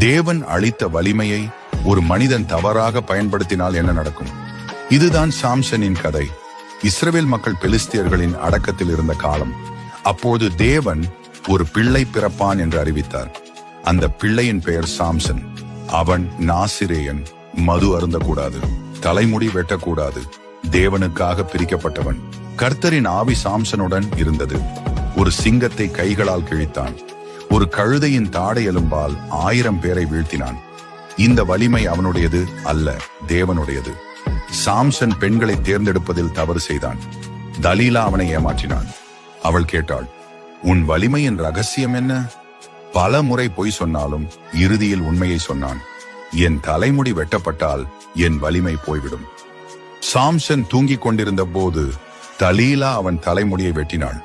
தேவன் அளித்த வலிமையை ஒரு மனிதன் தவறாக பயன்படுத்தினால் என்ன நடக்கும்? இதுதான் சாம்சனின் கதை. இஸ்ரவேல் மக்கள் பெலிஸ்தியர்களின் அடக்கத்தில் இருந்த காலம். அப்போது தேவன் ஒரு பிள்ளை பிறப்பான் என்று அறிவித்தார். அந்த பிள்ளையின் பெயர் சாம்சன். அவன் நாசிரேயன், மது அருந்தக்கூடாது, தலைமுடி வெட்டக்கூடாது, தேவனுக்காக பிரிக்கப்பட்டவன். கர்த்தரின் ஆவி சாம்சனுடன் இருந்தது. ஒரு சிங்கத்தை கைகளால் கிழித்தான். ஒரு கழுதையின் தாடை எலும்பால் 1000 பேரை வீழ்த்தினான். இந்த வலிமை அவனுடையது அல்ல, தேவனுடையது. சாம்சன் பெண்களை தேர்ந்தெடுப்பதில் தவறு செய்தான். தலீலா அவனை ஏமாற்றினான். அவள் கேட்டாள், உன் வலிமையின் ரகசியம் என்ன? பல முறை பொய் சொன்னாலும் இறுதியில் உண்மையை சொன்னான். என் தலைமுடி வெட்டப்பட்டால் என் வலிமை போய்விடும். சாம்சன் தூங்கிக் கொண்டிருந்த போது தலீலா அவன் தலைமுடியை வெட்டினாள்.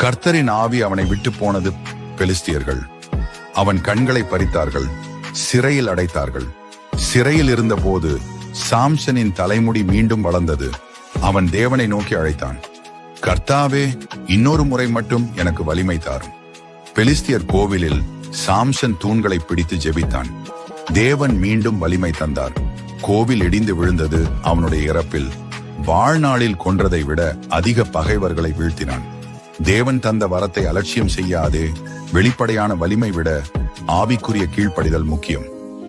கர்த்தரின் ஆவி அவனை விட்டு போனது. பெலிஸ்தியர்கள் அவன் கண்களை பறித்தார்கள், சிறையில் அடைத்தார்கள். சிறையில் இருந்த போது சாம்சனின் தலைமுடி மீண்டும் வளர்ந்தது. அவன் தேவனை நோக்கி அழைத்தான், கர்த்தாவே, இன்னொரு முறை மட்டும் எனக்கு வலிமை தாரும். பெலிஸ்தியர் கோவிலில் சாம்சன் தூண்களை பிடித்து ஜெபித்தான். தேவன் மீண்டும் வலிமை தந்தார். கோவில் இடிந்து விழுந்தது. அவனுடைய இறப்பில் வாழ்நாளில் கொன்றதை விட அதிக பகைவர்களை வீழ்த்தினான். தேவன் தந்த வரத்தை அலட்சியம் செய்யாதே. வெளிப்படையான வலிமை விட ஆவிக்குரிய கீழ்ப்படிதல் முக்கியம்.